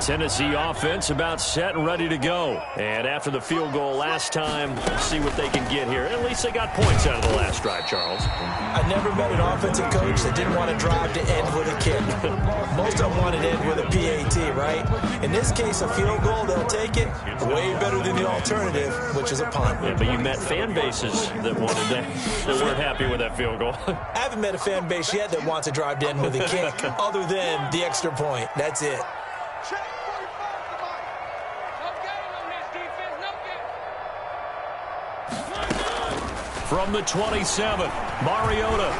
Tennessee offense about set and ready to go. And after the field goal last time, let's see what they can get here. At least they got points out of the last drive, Charles. I never met an offensive coach that didn't want to drive to end with a kick. Most of them wanted to end with a PAT, right? In this case, a field goal, they'll take it. Way better than the alternative, which is a punt. Yeah, but you met fan bases that wanted that weren't happy with that field goal. I haven't met a fan base yet that wants to drive to end with a kick other than the extra point. That's it. From the 27, Mariota.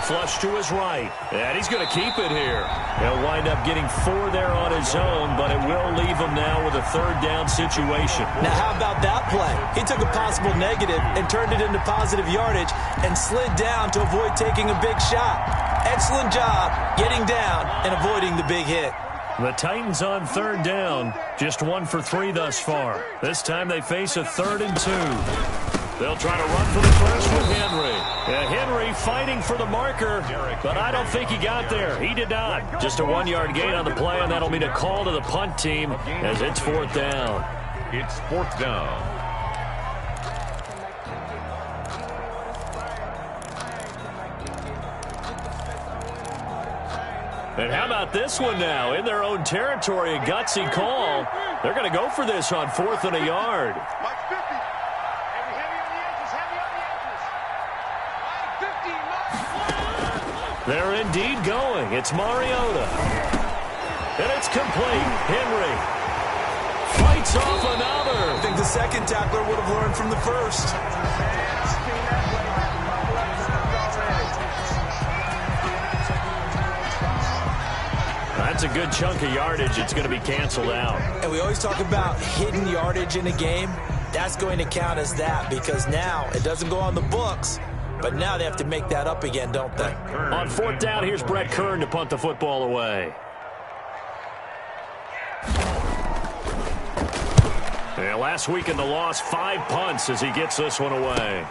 Flush to his right. And he's going to keep it here. He'll wind up getting 4 there on his own, but it will leave him now with a third down situation. Now, how about that play? He took a possible negative and turned it into positive yardage and slid down to avoid taking a big shot. Excellent job getting down and avoiding the big hit. The Titans on third down. Just 1 for 3 thus far. This time they face a 3rd and 2. They'll try to run for the first with Henry. Henry fighting for the marker, but I don't think he got there. He did not. Just a 1-yard gain on the play, and that'll mean a call to the punt team as it's 4th down. It's 4th down. And how about this one now? In their own territory, a gutsy call. They're going to go for this on 4th and a yard. They're indeed going. It's Mariota. And it's complete. Henry fights off another. I think the second tackler would have learned from the first. That's a good chunk of yardage. It's going to be canceled out. And we always talk about hidden yardage in a game. That's going to count as that because now it doesn't go on the books. But now they have to make that up again, don't they? On 4th down, here's Brett Kern to punt the football away. Yeah, last week in the loss, 5 punts as he gets this one away.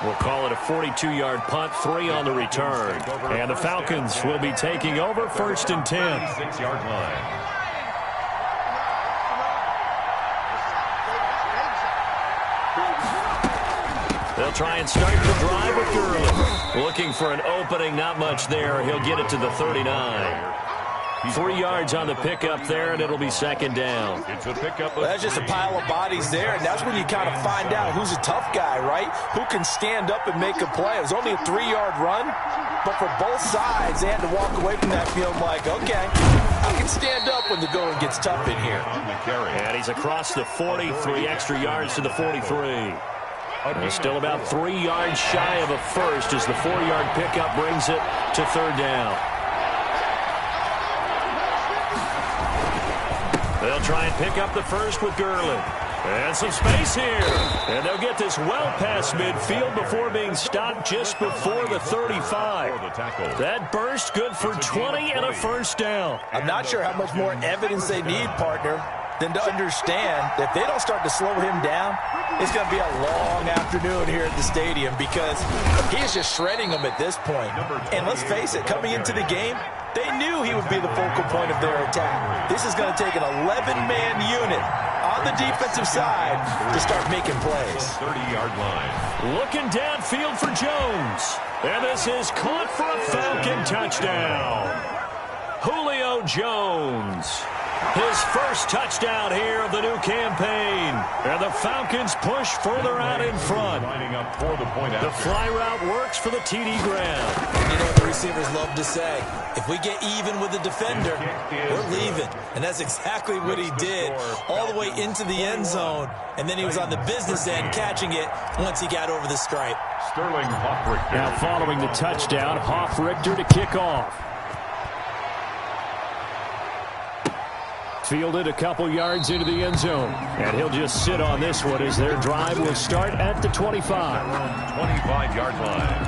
We'll call it a 42-yard punt, 3 on the return. And the Falcons will be taking over 1st and 10. 6-yard line. They'll try and start the drive with Gurley. Looking for an opening, not much there. He'll get it to the 39. 3 yards on the pickup there, and it'll be 2nd down. It's a pickup. Well, that's just a pile of bodies there, and that's when you kind of find out who's a tough guy, right? Who can stand up and make a play. It was only a 3-yard run, but for both sides, they had to walk away from that field like, okay, I can stand up when the going gets tough in here. And he's across the 40, 3 extra yards to the 43. He's still about 3 yards shy of a first as the 4-yard pickup brings it to 3rd down. They'll try and pick up the first with Gurley. And some space here. And they'll get this well past midfield before being stopped just before the 35. That burst good for 20 and a first down. I'm not sure how much more evidence they need, partner, than to understand that if they don't start to slow him down, it's going to be a long afternoon here at the stadium because he is just shredding them at this point. And let's face it, coming into the game, they knew he would be the focal point of their attack. This is going to take an 11-man unit on the defensive side to start making plays. 30-yard line. Looking downfield for Jones. And this is caught for a Falcon touchdown. Julio Jones. His first touchdown here of the new campaign. And the Falcons push further out in front. The fly route works for the TD grab. You know what the receivers love to say? If we get even with the defender, we're leaving. And that's exactly what he did all the way into the end zone. And then he was on the business end catching it once he got over the stripe. Sterling Hoffrichter. Now following the touchdown, Hoffrichter to kick off. Fielded a couple yards into the end zone. And he'll just sit on this one as their drive will start at the 25. 25-yard line.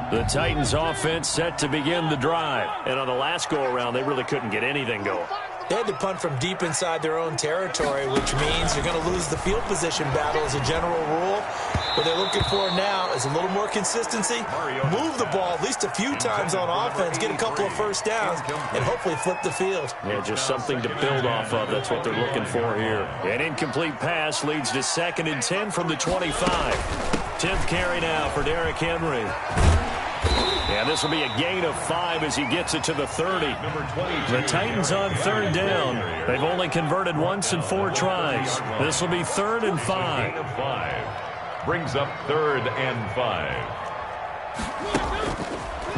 The Titans offense set to begin the drive. And on the last go-around, they really couldn't get anything going. They had to punt from deep inside their own territory, which means you're going to lose the field position battle as a general rule. What they're looking for now is a little more consistency, move the ball at least a few times on offense, get a couple of first downs, and hopefully flip the field. Yeah, just something to build off of. That's what they're looking for here. An incomplete pass leads to 2nd and 10 from the 25. 10th carry now for Derrick Henry. And this will be a gain of 5 as he gets it to the 30. The Titans on 3rd down. They've only converted once in 4 tries. This will be 3rd and 5. Brings up 3rd and 5.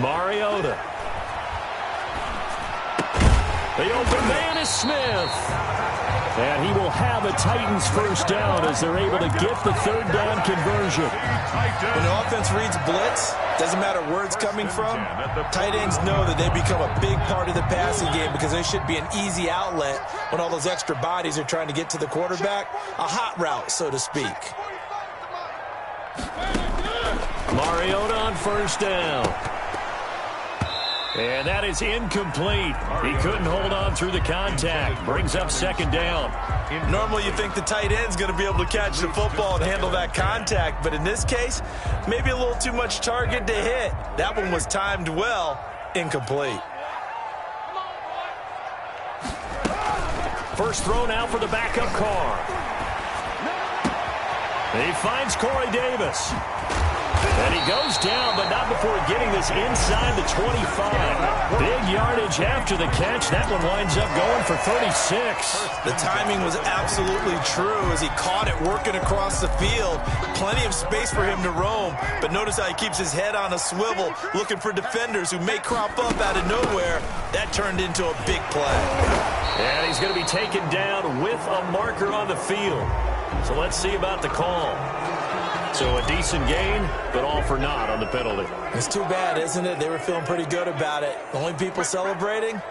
Mariota. The open man is Smith. And he will have a Titans first down as they're able to get the 3rd down conversion. When the offense reads blitz, doesn't matter where it's coming from, tight ends know that they become a big part of the passing game because they should be an easy outlet when all those extra bodies are trying to get to the quarterback. A hot route, so to speak. Mariota on 1st down. And that is incomplete. He couldn't hold on through the contact. Brings up 2nd down. Normally you think the tight end's going to be able to catch the football and handle that contact, but in this case, maybe a little too much target to hit. That one was timed well. Incomplete. First throw now for the backup car. He finds Corey Davis. And he goes down, but not before getting this inside the 25. Big yardage after the catch. That one winds up going for 36. The timing was absolutely true as he caught it working across the field. Plenty of space for him to roam, but notice how he keeps his head on a swivel, looking for defenders who may crop up out of nowhere. That turned into a big play. And he's going to be taken down with a marker on the field. So let's see about the call. So a decent gain, but all for naught on the penalty. It's too bad, isn't it? They were feeling pretty good about it. The only people celebrating,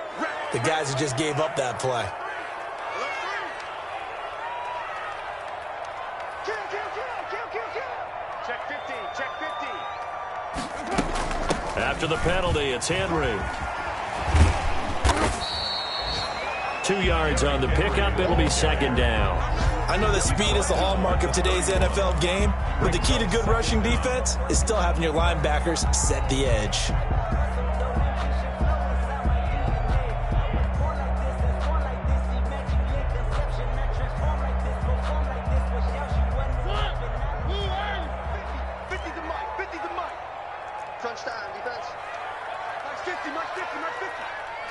the guys who just gave up that play. Check 15, check 15. After the penalty, it's Henry. 2 yards on the pickup. It'll be 2nd down. I know that speed is the hallmark of today's NFL game, but the key to good rushing defense is still having your linebackers set the edge. Crunch time, defense. Mark 50, mark 50, mark 50.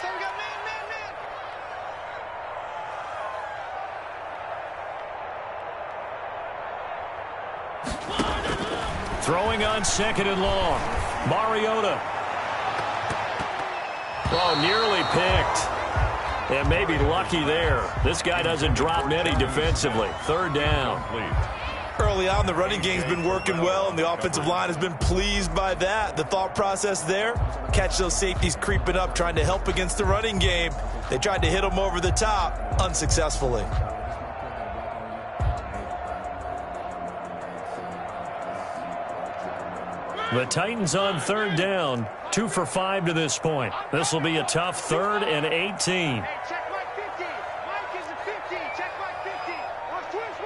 So we got man. Throwing on 2nd and long. Mariota. Oh, nearly picked. And maybe lucky there. This guy doesn't drop many defensively. 3rd down. Early on, the running game's been working well, and the offensive line has been pleased by that. The thought process there, catch those safeties creeping up, trying to help against the running game. They tried to hit them over the top, unsuccessfully. The Titans on 3rd down, 2 for 5 to this point. This will be a tough 3rd and 18. Hey, check Mike 50. Mike is a 50. Check Mike 50. Watch twins.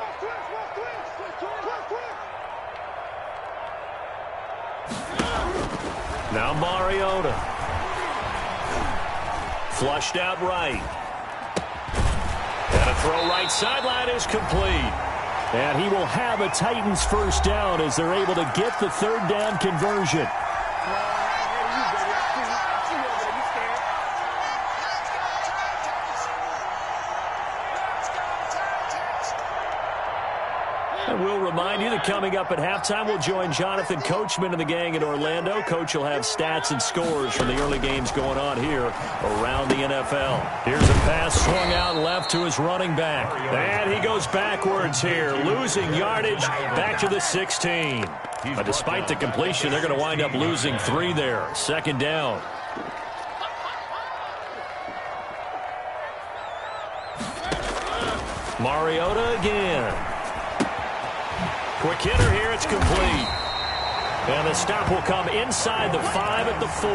Now Mariota. Flushed out right. And a throw right sideline is complete. And he will have a Titans first down as they're able to get the 3rd down conversion. And we'll remind you that coming up at halftime, we'll join Jonathan Coachman and the gang in Orlando. Coach will have stats and scores from the early games going on here around the NFL. Here's a pass swung out left to his running back. And he goes backwards here, losing yardage back to the 16. But despite the completion, they're going to wind up losing 3 there. 2nd down. Mariota again. Quick hitter here, it's complete. And the stop will come inside the 5 at the 4.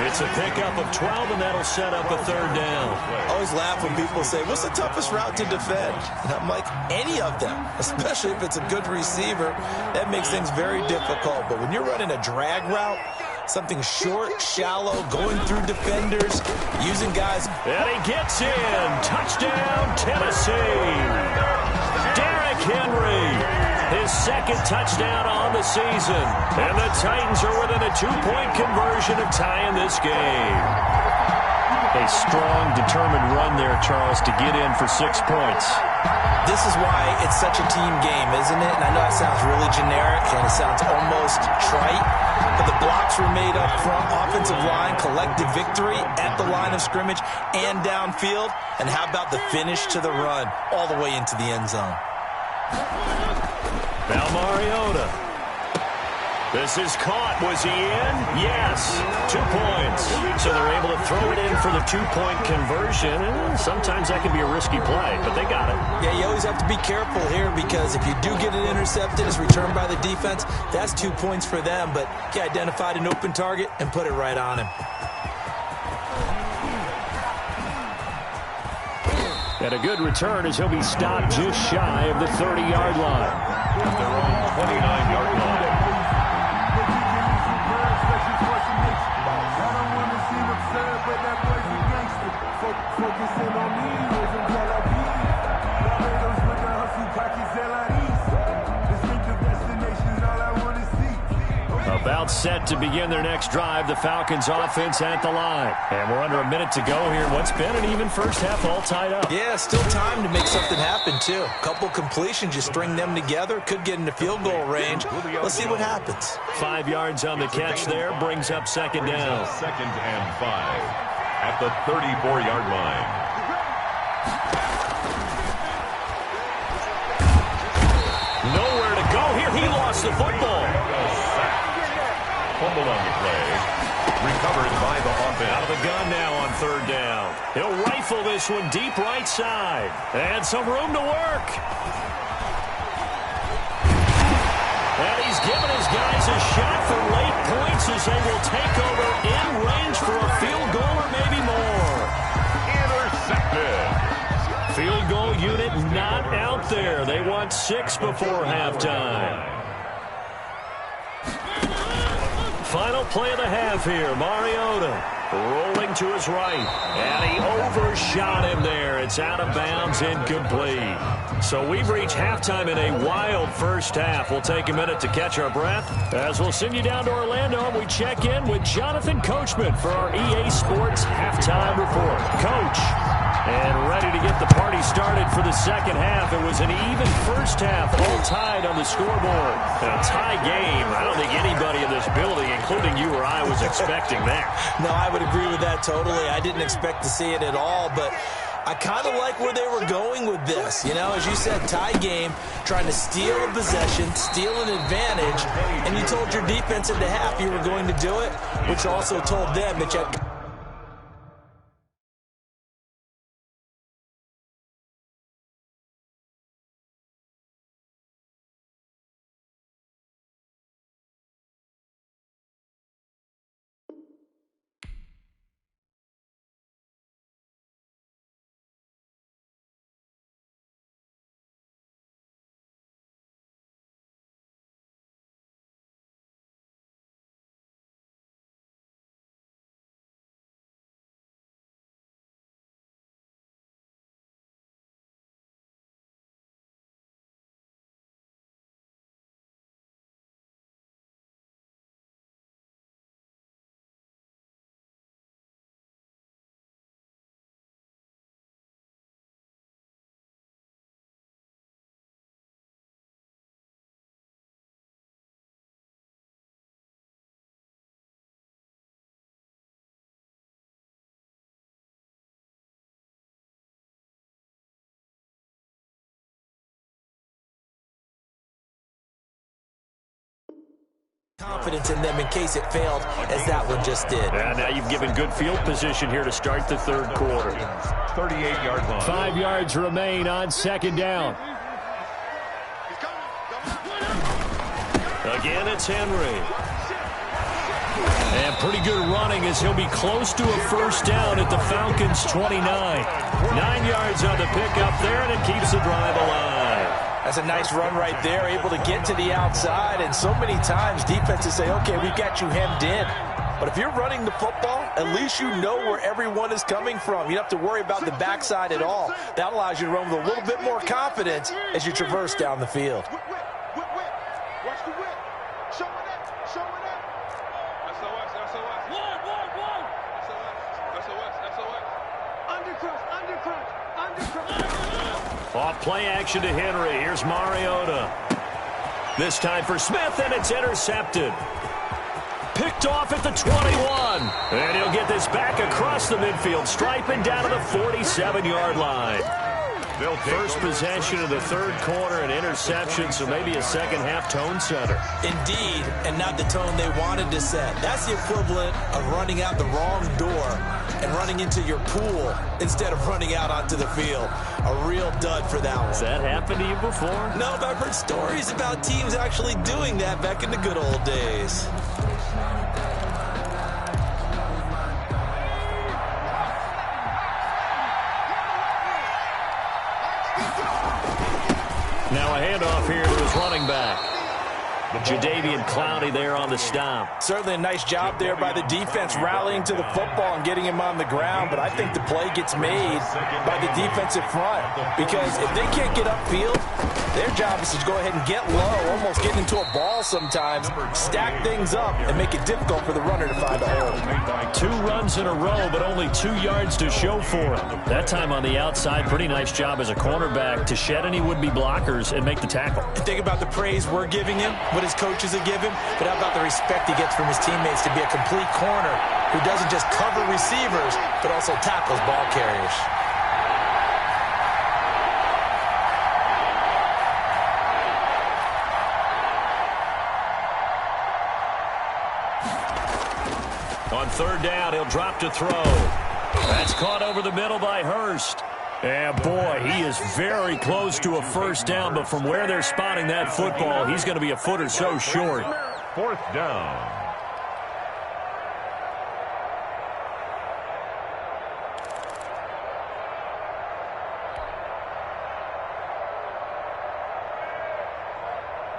It's a pickup of 12, and that'll set up a third down. I always laugh when people say, what's the toughest route to defend? And I'm like, any of them, especially if it's a good receiver. That makes things very difficult. But when you're running a drag route, something short, shallow, going through defenders, using guys. And he gets in. Touchdown, Tennessee. Derrick Henry. His second touchdown on the season. And the Titans are within a 2-point conversion of tying this game. A strong, determined run there, Charles, to get in for 6 points. This is why it's such a team game, isn't it? And I know it sounds really generic and it sounds almost trite, but the blocks were made up front, offensive line, collective victory at the line of scrimmage and downfield. And how about the finish to the run all the way into the end zone? Now Mariota. This is caught. Was he in? Yes. 2 points. So they're able to throw it in for the 2-point conversion. And sometimes that can be a risky play, but they got it. Yeah, you always have to be careful here because if you do get it intercepted, it's returned by the defense. That's 2 points for them, but he identified an open target and put it right on him. And a good return as he'll be stopped just shy of the 30-yard line. At their own 29-yard line. About set to begin their next drive, the Falcons offense at the line. And we're under a minute to go here. What's been an even first half all tied up. Yeah, still time to make something happen, too. A couple completions, you string them together, could get into field goal range. Let's see what happens. 5 yards on the catch there, brings up second down. 2nd and 5 at the 34-yard line. Nowhere to go here. He lost the football. Fumble on the play. Recovered by the offense. Out of the gun now on third down. He'll rifle this one deep right side. And some room to work. And he's given his guys a shot for late points as they will take over in range for a field goal or maybe more. Intercepted. Field goal unit not out there. They want 6 before halftime. Final play of the half here. Mariota rolling to his right. And he overshot him there. It's out of bounds, incomplete. So we've reached halftime in a wild first half. We'll take a minute to catch our breath as we'll send you down to Orlando and we check in with Jonathan Coachman for our EA Sports Halftime Report. Coach. And ready to get the party started for the second half. It was an even first half, all tied on the scoreboard. A tie game. I don't think anybody in this building, including you or I, was expecting that. No, I would agree with that totally. I didn't expect to see it at all, but I kind of like where they were going with this. You know, as you said, tie game, trying to steal a possession, steal an advantage, and you told your defense at the half you were going to do it, which also told them that you had... confidence in them in case it failed, as that one just did. And now you've given good field position here to start the third quarter. 38-yard line. 5 yards remain on second down. Again, it's Henry. And pretty good running as he'll be close to a first down at the Falcons' 29. 9 yards on the pickup there, and it keeps the drive alive. That's a nice run right there, able to get to the outside. And so many times defenses say, okay, we've got you hemmed in. But if you're running the football, at least you know where everyone is coming from. You don't have to worry about the backside at all. That allows you to run with a little bit more confidence as you traverse down the field. Watch the whip. Show it up. SOS. Undercrunch. Off play action to Henry. Here's Mariota. This time for Smith, and it's intercepted. Picked off at the 21. And he'll get this back across the midfield, striping down to the 47-yard line. First possession of the third quarter, an interception, so maybe a second-half tone setter. Indeed, and not the tone they wanted to set. That's the equivalent of running out the wrong door and running into your pool instead of running out onto the field. A real dud for that one. Has that happened to you before? No, but I've heard stories about teams actually doing that back in the good old days. Now a handoff here to his running back. Jadeveon Clowney there on the stop. Certainly a nice job there by the defense rallying to the football and getting him on the ground, but I think the play gets made by the defensive front because if they can't get upfield, their job is to go ahead and get low, almost get into a ball sometimes, stack things up, and make it difficult for the runner to find a hole. 2 runs in a row, but only 2 yards to show for him. That time on the outside, pretty nice job as a cornerback to shed any would-be blockers and make the tackle. Think about the praise we're giving him, what his coaches are giving, but how about the respect he gets from his teammates to be a complete corner who doesn't just cover receivers, but also tackles ball carriers. On third down, he'll drop to throw. That's caught over the middle by Hurst. And boy, he is very close to a first down, but from where they're spotting that football, he's going to be a foot or so short. 4th down.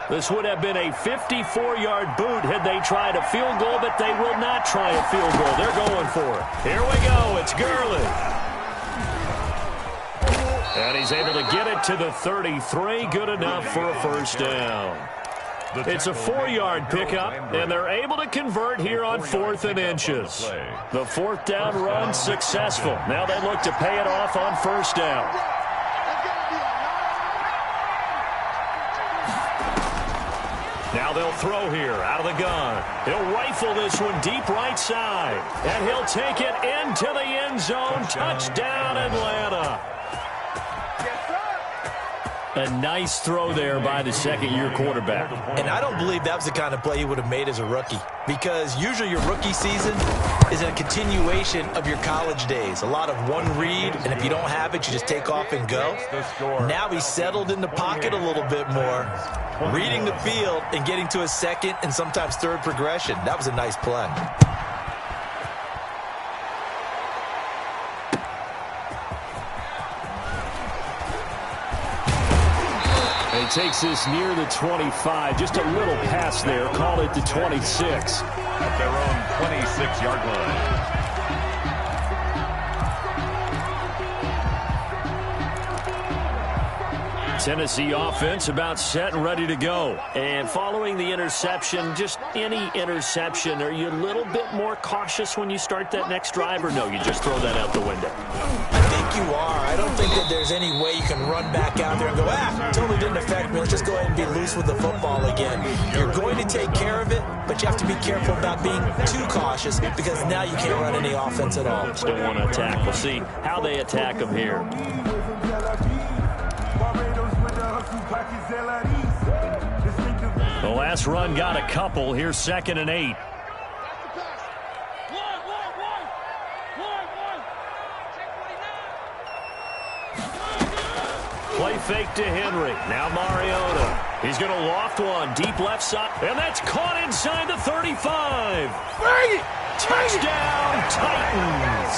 This would have been a 54-yard boot had they tried a field goal, but they will not try a field goal. They're going for it. Here we go. It's Gurley. And he's able to get it to the 33. Good enough for a first down. It's a 4-yard pickup, and they're able to convert here on 4th and inches. The 4th down run successful. Now they look to pay it off on first down. Now they'll throw here out of the gun. He'll rifle this one deep right side. And he'll take it into the end zone. Touchdown, Atlanta. A nice throw there by the second-year quarterback. And I don't believe that was the kind of play he would have made as a rookie, because usually your rookie season is a continuation of your college days. A lot of one read, and if you don't have it, you just take off and go. Now he's settled in the pocket a little bit more, reading the field and getting to a second and sometimes third progression. That was a nice play. He takes this near the 25. Just a little pass there. Call it the 26. At their own 26-yard line. Tennessee offense about set and ready to go. And following the interception, just any interception, are you a little bit more cautious when you start that next drive, or no, you just throw that out the window? I think you are. I don't think that there's any way you can run back out there and go, totally didn't affect me. Let's just go ahead and be loose with the football again. You're going to take care of it, but you have to be careful about being too cautious because now you can't run any offense at all. Still want to attack. We'll see how they attack them here. The last run got a couple. Here's 2nd and 8. Play fake to Henry. Now Mariota. He's going to loft one. Deep left side. And that's caught inside the 35. Touchdown, Titans.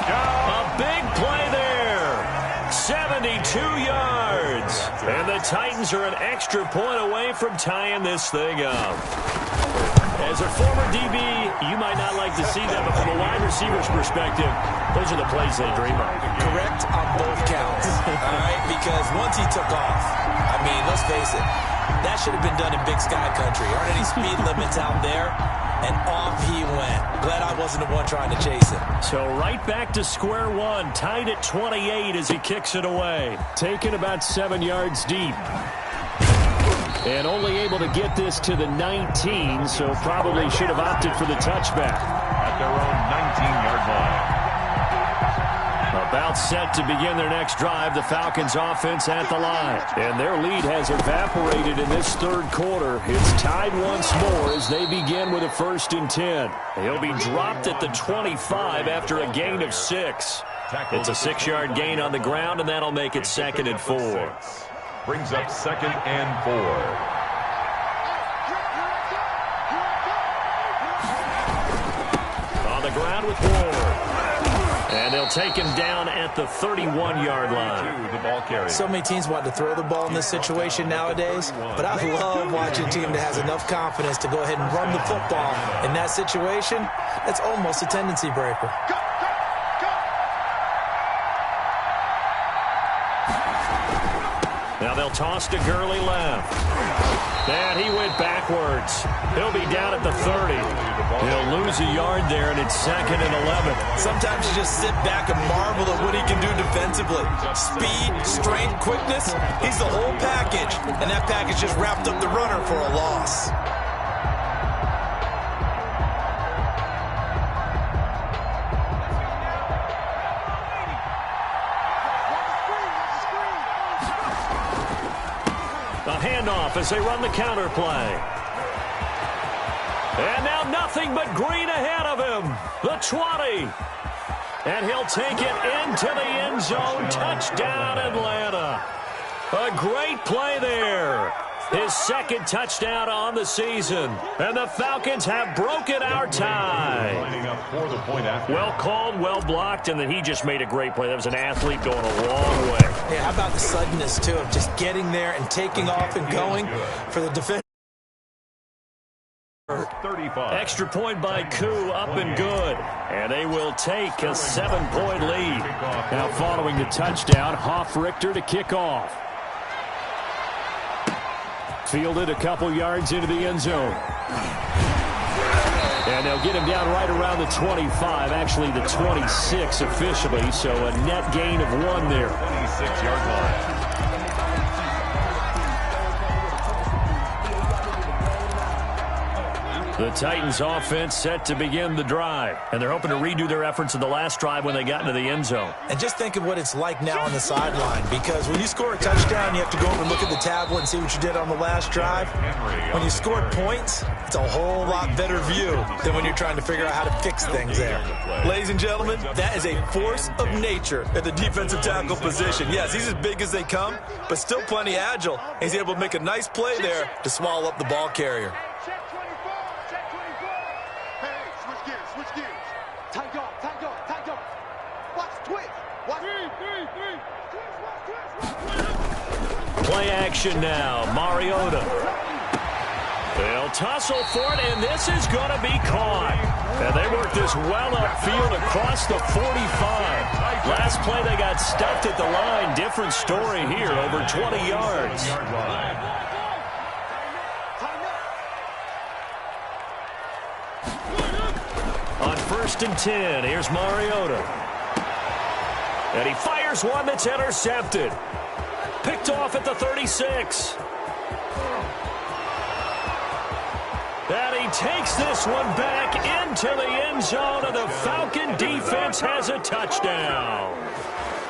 A big play there. 72 yards. And the Titans are an extra point away from tying this thing up. As a former DB, you might not like to see that, but from a wide receiver's perspective, those are the plays they dream of. Correct on both counts, all right? Because once he took off, I mean, let's face it, that should have been done in Big Sky Country. Aren't any speed limits out there? And off he went. Glad I wasn't the one trying to chase him. So right back to square one, tied at 28 as he kicks it away. Taken about 7 yards deep. And only able to get this to the 19, so probably should have opted for the touchback. At their own 19-yard line. About set to begin their next drive, the Falcons offense at the line. And their lead has evaporated in this third quarter. It's tied once more as they begin with a 1st and 10. He'll be dropped at the 25 after a gain of 6. It's a 6-yard gain on the ground, and that'll make it 2nd and 4. Brings up 2nd and 4. On the ground with Ward. And they'll take him down at the 31-yard line. The ball carrier. So many teams want to throw the ball in this situation nowadays, but I love watching a team that has enough confidence to go ahead and run the football. In that situation, that's almost a tendency breaker. Now they'll toss to Gurley left. And he went backwards. He'll be down at the 30. He'll lose a yard there, and it's 2nd and 11. Sometimes you just sit back and marvel at what he can do defensively. Speed, strength, quickness, he's the whole package. And that package just wrapped up the runner for a loss. A handoff as they run the counter play. And now nothing but green ahead of him. The 20. And he'll take it into the end zone. Touchdown, Atlanta. A great play there. His 2nd touchdown on the season. And the Falcons have broken our tie. Well called, well blocked, and then he just made a great play. That was an athlete going a long way. Yeah, how about the suddenness, too, of just getting there and taking off and going for the defense. 35. Extra point by Koo, up and good. And they will take a 7-point lead. Now following the touchdown, Hoff-Richter to kick off. Fielded a couple yards into the end zone. And they'll get him down right around the 25, actually the 26 officially, so a net gain of 1 there. 26-yard line. The Titans offense set to begin the drive, and they're hoping to redo their efforts in the last drive when they got into the end zone. And just think of what it's like now on the sideline, because when you score a touchdown, you have to go over and look at the tablet and see what you did on the last drive. When you scored points, it's a whole lot better view than when you're trying to figure out how to fix things there. Ladies and gentlemen, that is a force of nature at the defensive tackle position. Yes, he's as big as they come, but still plenty agile. He's able to make a nice play there to swallow up the ball carrier. Play action now. Mariota. They'll tussle for it, and this is going to be caught. And they work this well upfield across the 45. Last play they got stuffed at the line. Different story here, over 20 yards. On 1st and 10, here's Mariota. And he fires one that's intercepted. Picked off at the 36. And he takes this one back into the end zone, and the Falcon defense has a touchdown.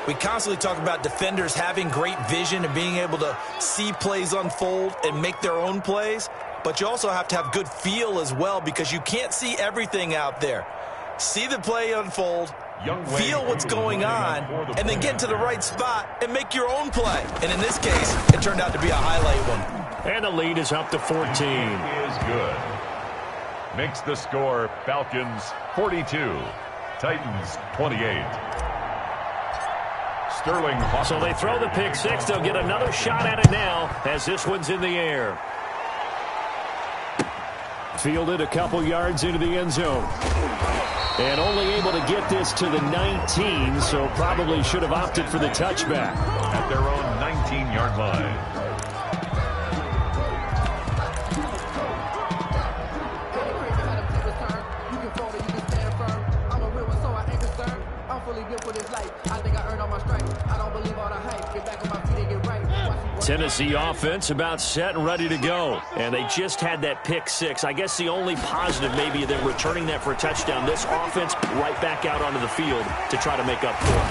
We constantly talk about defenders having great vision and being able to see plays unfold and make their own plays, but you also have to have good feel as well, because you can't see everything out there. See the play unfold, feel what's going on, and then get into the right spot and make your own play. And in this case, it turned out to be a highlight one. And the lead is up to 14. Is good. Makes the score Falcons 42, Titans 28. Sterling. So they throw the pick six. They'll get another shot at it now as this one's in the air. Fielded a couple yards into the end zone. And only able to get this to the 19, so probably should have opted for the touchback. At their own 19-yard line. Tennessee offense about set and ready to go. And they just had that pick six. I guess the only positive maybe them returning that for a touchdown. This offense right back out onto the field to try to make up for it.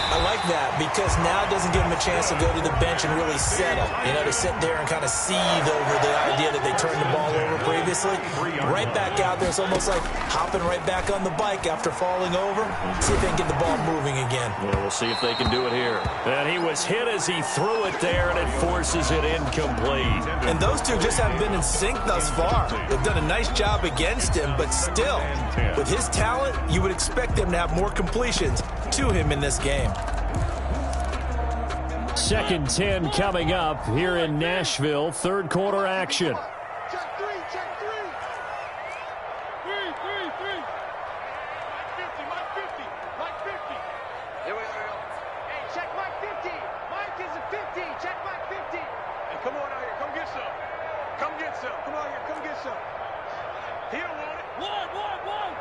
I like that because now it doesn't give them a chance to go to the bench and really settle. You know, to sit there and kind of seethe over the idea that they turned the ball over previously. Right back out there. It's almost like hopping right back on the bike after falling over. See if they can get the ball moving again. Yeah, we'll see if they can do it here. And he was hit as he threw it there, and it forces it incomplete. And those two just haven't been in sync thus far. They've done a nice job against him, but still, with his talent, you would expect them to have more completions to him in this game. 2nd and 10 coming up here in Nashville. Third quarter action. Check three, check three. Three. Mike 50. Here we go. Hey, check Mike 50. Mike is a 50. Check Mike 50. Hey, come on out here. Come get some. Come get some. Come out here. Come get some. He don't want it. One.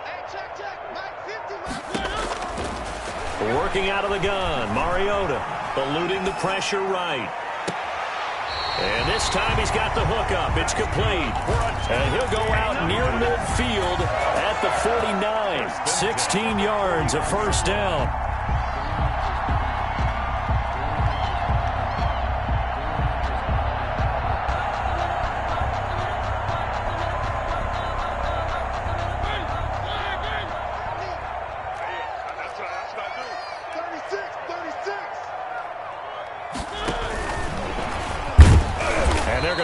Hey, check. Mike 50. Mike 50. Working out of the gun, Mariota eluding the pressure right. And this time he's got the hook up. It's complete. And he'll go out near midfield at the 49. 16 yards, a first down.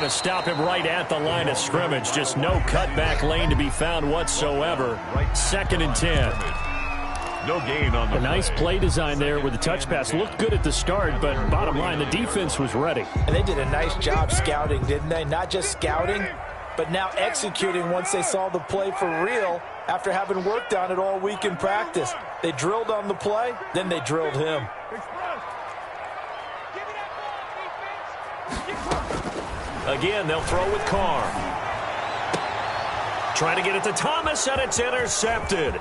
Stop him right at the line of scrimmage. Just no cutback lane to be found whatsoever. 2nd and 10. No gain on the A nice play design there with the touch pass. Looked good at the start, but bottom line, the defense was ready. And they did a nice job scouting, didn't they? Not just scouting, but now executing once they saw the play for real after having worked on it all week in practice. They drilled on the play, then they drilled him. Again, they'll throw with Carr. Trying to get it to Thomas, and it's intercepted.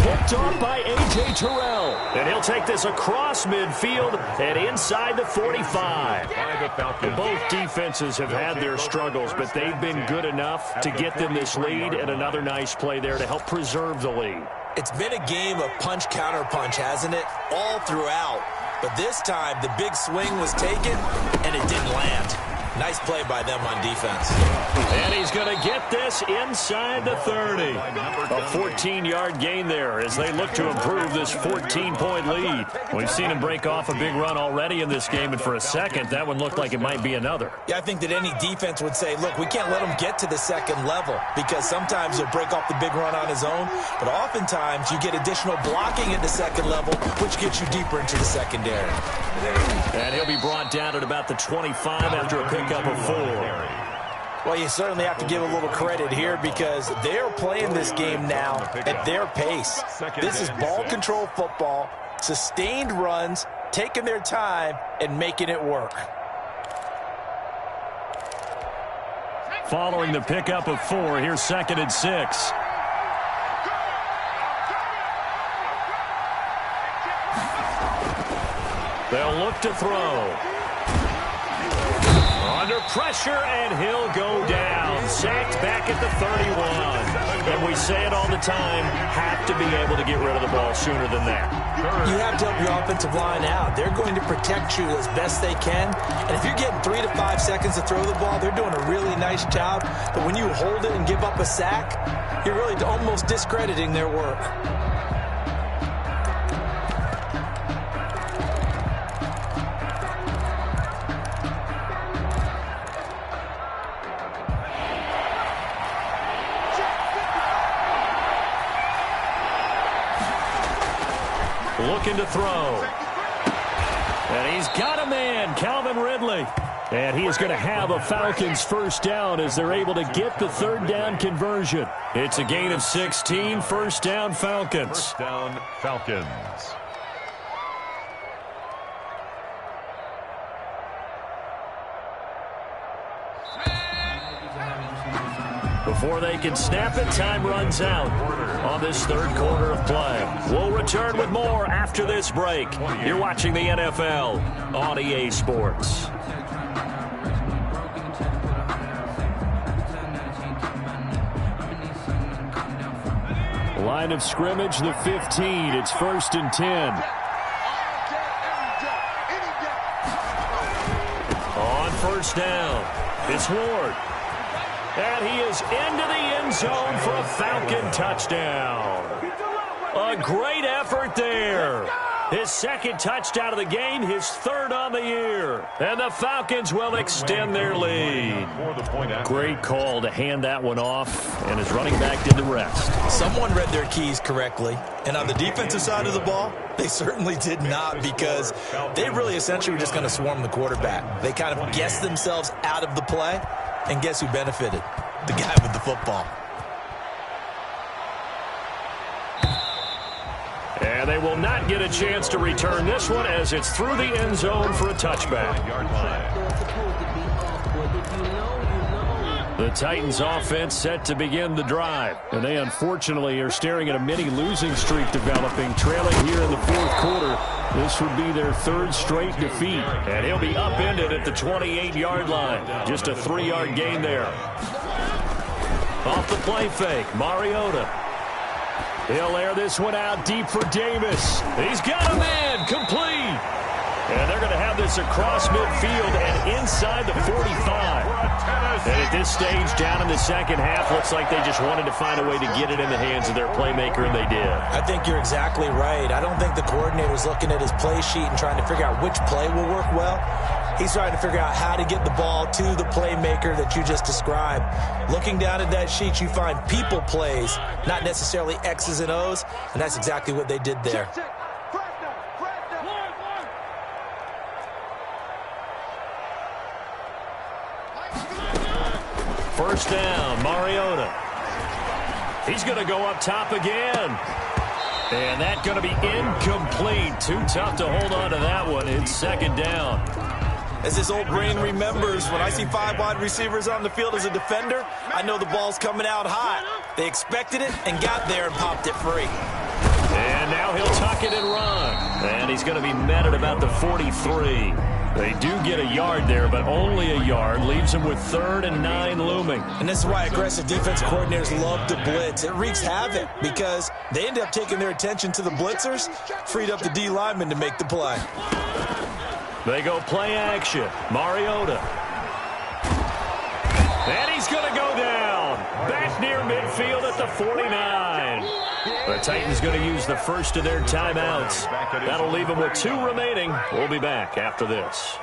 Picked off by A.J. Terrell. And he'll take this across midfield and inside the 45. Both defenses have had their struggles, but they've been good enough to get them this lead, and another nice play there to help preserve the lead. It's been a game of punch-counter-punch, hasn't it? All throughout. But this time, the big swing was taken, and it didn't land. Nice play by them on defense. And he's going to get this inside the 30. A 14-yard gain there as they look to improve this 14-point lead. We've seen him break off a big run already in this game, and for a second, that one looked like it might be another. Yeah, I think that any defense would say, look, we can't let him get to the second level because sometimes he'll break off the big run on his own, but oftentimes you get additional blocking at the second level, which gets you deeper into the secondary. And he'll be brought down at about the 25 after a pickup of 4. Well, you certainly have to give a little credit here because they're playing this game now at their pace. This is ball control football, sustained runs, taking their time, and making it work. Following the pickup of 4, here's 2nd and 6. They'll look to throw. Under pressure, and he'll go down. sacked back at the 31. And we say it all the time, have to be able to get rid of the ball sooner than that. You have to help your offensive line out. They're going to protect you as best they can. And if you're getting 3 to 5 seconds to throw the ball, they're doing a really nice job. But when you hold it and give up a sack, you're really almost discrediting their work. Looking to throw. And he's got a man, Calvin Ridley. And he is going to have a Falcons first down as they're able to get the third down conversion. It's a gain of 16, first down Falcons. First down Falcons. Before they can snap it, time runs out on this third quarter of play. We'll return with more after this break. You're watching the NFL on EA Sports. Line of scrimmage, the 15. It's 1st and 10. On first down, it's Ward. And he is into the end zone for a Falcon touchdown. A great effort there. His second touchdown of the game, his third on the year. And the Falcons will extend their lead. Great call to hand that one off, and his running back did the rest. Someone read their keys correctly. And on the defensive side of the ball, they certainly did not, because they really essentially were just going to swarm the quarterback. They kind of guessed themselves out of the play. And guess who benefited? The guy with the football. And they will not get a chance to return this one as it's through the end zone for a touchback. The Titans offense set to begin the drive. And they unfortunately are staring at a mini losing streak developing, trailing here in the fourth quarter. This would be their third straight defeat. And he'll be upended at the 28-yard line. Just a 3-yard gain there. Off the play fake, Mariota. He'll air this one out deep for Davis. He's got a man, complete. And they're going to have this across midfield and inside the 45. And at this stage, down in the second half, looks like they just wanted to find a way to get it in the hands of their playmaker, and they did. I think you're exactly right. I don't think the coordinator's looking at his play sheet and trying to figure out which play will work well. He's trying to figure out how to get the ball to the playmaker that you just described. Looking down at that sheet, you find people plays, not necessarily X's and O's, and that's exactly what they did there. First down, Mariota. He's going to go up top again. And that's going to be incomplete. Too tough to hold on to that one. It's second down. As his old brain remembers, when I see 5 wide receivers on the field as a defender, I know the ball's coming out hot. They expected it and got there and popped it free. And now he'll tuck it and run. And he's going to be met at about the 43. They do get a yard there, but only a yard. Leaves him with 3rd and 9 looming. And this is why aggressive defensive coordinators love to blitz. It wreaks havoc because they end up taking their attention to the blitzers, freed up the D lineman to make the play. They go play action. Mariota. And he's going to go down. Back near midfield at the 49. The Titans going to use the first of their timeouts. That'll leave them with 2 remaining. We'll be back after this.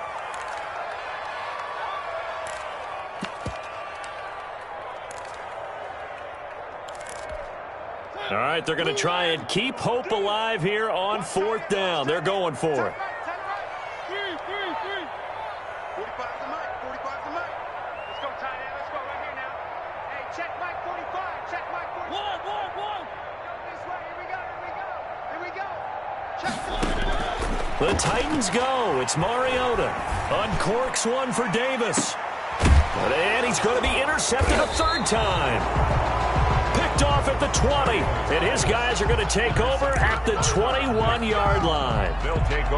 All right, they're going to try and keep hope alive here on 4th down. They're going for it. 45's the mic. 45's the mic. Let's go, tight end. Let's go right here now. Hey, check mic 45. Check mic 45. One. Go this way. Here we go. Here we go. Check. The Titans go. It's Mariota. Uncorks one for Davis. And he's going to be intercepted a 3rd time. Picked picked off at the 20. And his guys are going to take over at the 21-yard line.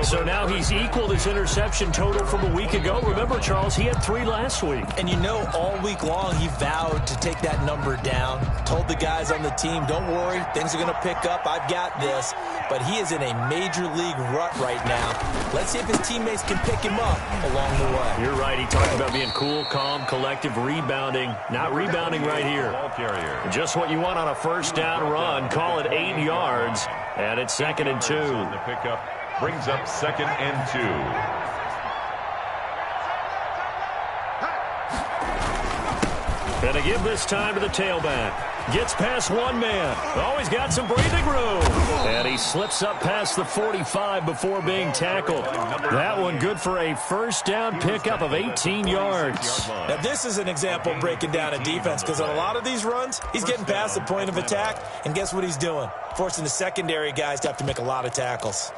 So now he's equaled his interception total from a week ago. Remember, Charles, he had 3 last week. And you know, all week long he vowed to take that number down. Told the guys on the team, don't worry, things are going to pick up. I've got this. But he is in a major league rut right now. Let's see if his teammates can pick him up along the way. You're right. He talked about being cool, calm, collective, rebounding. Not rebounding right here. Just what you want on a first down run. Call it 8 yards. And it's 2nd and 2. The pickup brings up 2nd and 2. And a give this time to the tailback. Gets past one man. Always got some breathing room. And he slips up past the 45 before being tackled. That one good for a first down pickup of 18 yards. Now this is an example breaking down a defense, because on a lot of these runs, he's getting past the point of attack, and guess what he's doing? Forcing the secondary guys to have to make a lot of tackles.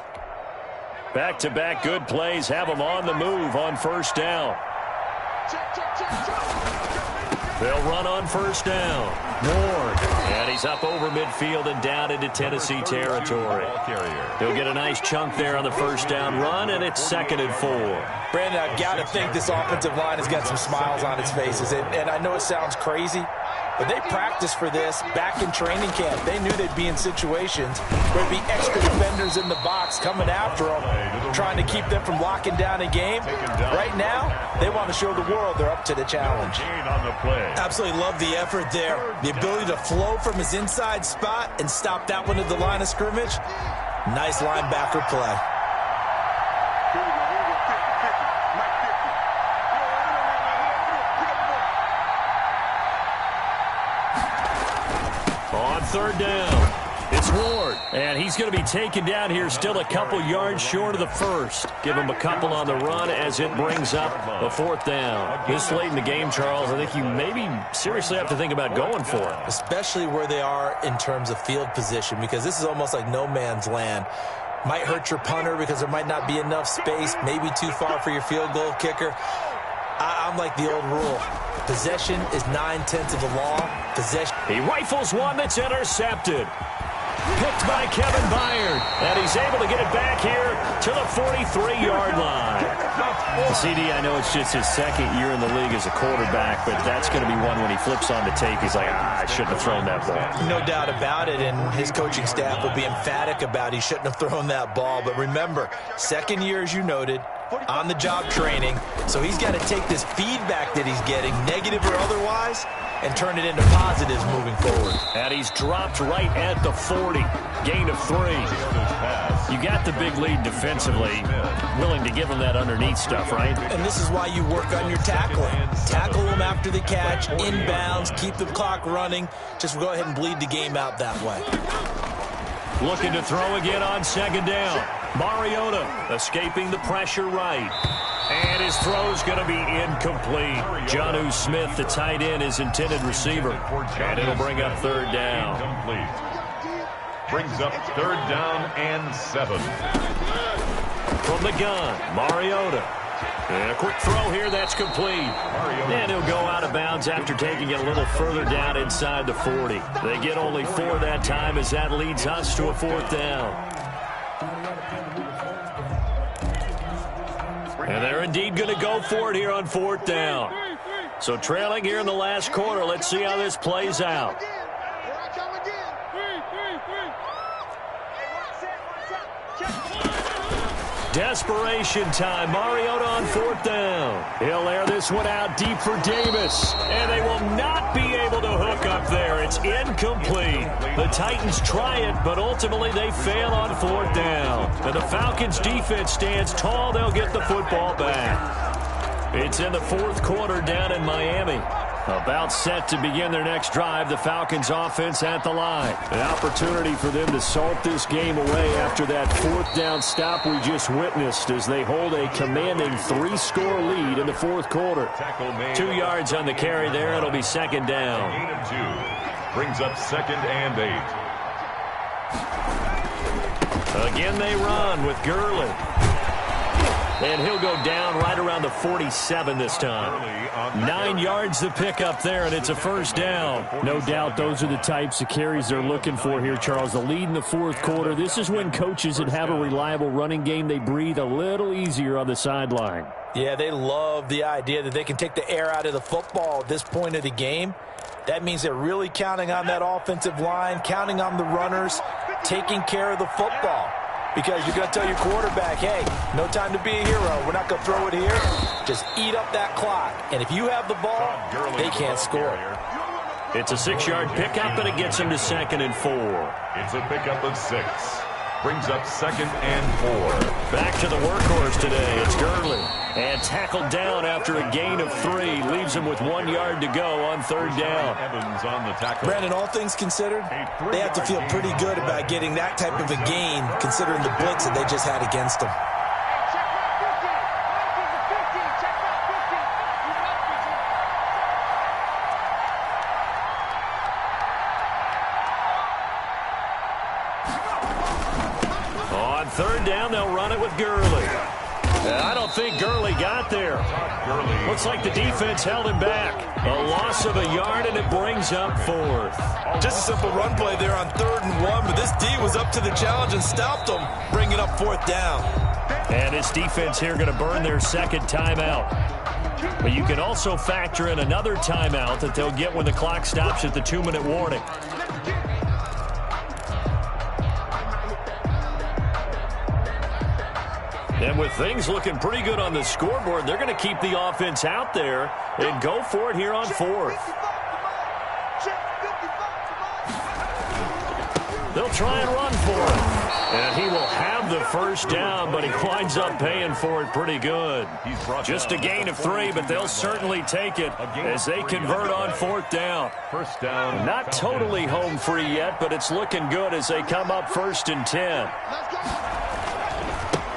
Back-to-back good plays have them on the move on first down. They'll run on first down. Ward. And he's up over midfield and down into Tennessee territory. He'll get a nice chunk there on the first down run, and it's 2nd and 4. Brandon, I've got to think this offensive line has got some smiles on its faces. And I know it sounds crazy, but they practiced for this back in training camp. They knew they'd be in situations where there'd be extra defenders in the box coming after them, trying to keep them from locking down a game. Right now, they want to show the world they're up to the challenge. Absolutely love the effort there. The ability to flow from his inside spot and stop that one at the line of scrimmage. Nice linebacker play. On third down, it's Ward. And he's going to be taken down here still a couple yards short of the first. Give him a couple on the run as it brings up the 4th down. This late in the game, Charles, I think you maybe seriously have to think about going for it. Especially where they are in terms of field position, because this is almost like no man's land. Might hurt your punter because there might not be enough space, maybe too far for your field goal kicker. I'm like the old rule. Possession is 9/10 of the law. Possession. He rifles one that's intercepted. Picked by Kevin Byard. And he's able to get it back here to the 43-yard line. CD, I know it's just his 2nd year in the league as a quarterback, but that's going to be one when he flips on the tape. He's like, I shouldn't have thrown that ball. No doubt about it, and his coaching staff will be emphatic about he shouldn't have thrown that ball. But remember, 2nd year, as you noted, on-the-job training. So he's got to take this feedback that he's getting, negative or otherwise, and turn it into positives moving forward. And he's dropped right at the 40. Gain of 3. You got the big lead defensively. Willing to give him that underneath stuff, right? And this is why you work on your tackling. Tackle them after the catch, inbounds, keep the clock running. Just go ahead and bleed the game out that way. Looking to throw again on 2nd down. Mariota escaping the pressure right. And his throw's going to be incomplete. Jonnu Smith, the tight end, his intended receiver. And it'll bring up 3rd down. Brings up 3rd down and 7. From the gun, Mariota. And a quick throw here, that's complete. And he'll go out of bounds after taking it a little further down inside the 40. They get only 4 that time as that leads us to a 4th down. And they're indeed going to go for it here on 4th down. So trailing here in the last quarter, let's see how this plays out. Desperation time. Mariota on 4th down. He'll air this one out deep for Davis. And they will not be able to hook up there. It's incomplete. The Titans try it, but ultimately they fail on 4th down. And the Falcons defense stands tall. They'll get the football back. It's in the 4th quarter down in Miami. About set to begin their next drive, the Falcons offense at the line. An opportunity for them to salt this game away after that 4th down stop we just witnessed as they hold a commanding 3-score lead in the 4th quarter. 2 yards on the carry there. It'll be 2nd down. Gain of 2. Brings up 2nd and 8. Again they run with Gurley. And he'll go down right around the 47 this time. 9 yards to pick up there, and it's a first down. No doubt those are the types of carries they're looking for here, Charles. The lead in the fourth quarter. This is when coaches that have a reliable running game, they breathe a little easier on the sideline. Yeah, they love the idea that they can take the air out of the football at this point of the game. That means they're really counting on that offensive line, counting on the runners, taking care of the football. Because you're going to tell your quarterback, hey, no time to be a hero. We're not going to throw it here. Just eat up that clock. And if you have the ball, they can't score. It's a 6-yard pickup, and it gets him to 2nd and 4. It's a pickup of 6. Brings up 2nd and 4. Back to the workhorse today. It's Gurley. And tackled down after a gain of 3. Leaves him with 1 yard to go on 3rd down. Evans on the tackle. Brandon, all things considered, they have to feel pretty good about getting that type of a gain, considering the blitz that they just had against them. On 3rd down, they'll run it with Gurley. I don't think Gurley got there. Looks like the defense held him back. A loss of a yard, and it brings up 4th. Just a simple run play there on 3rd and 1, but this D was up to the challenge and stopped them, bringing up 4th down. And his defense here going to burn their 2nd timeout. But you can also factor in another timeout that they'll get when the clock stops at the 2-minute warning. And with things looking pretty good on the scoreboard, they're going to keep the offense out there and go for it here on 4th. They'll try and run for it. And he will have the first down, but he winds up paying for it pretty good. Just a gain of 3, but they'll certainly take it as they convert on 4th down. First down. Not totally home free yet, but it's looking good as they come up 1st and 10.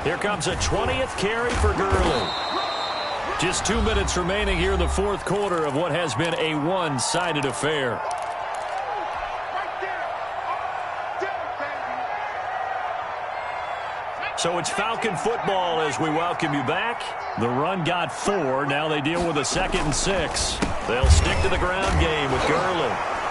Here comes a 20th carry for Gurley. Just 2 minutes remaining here in the fourth quarter of what has been a one-sided affair. So it's Falcon football as we welcome you back. The run got 4. Now they deal with a 2nd and 6. They'll stick to the ground game with Gurley.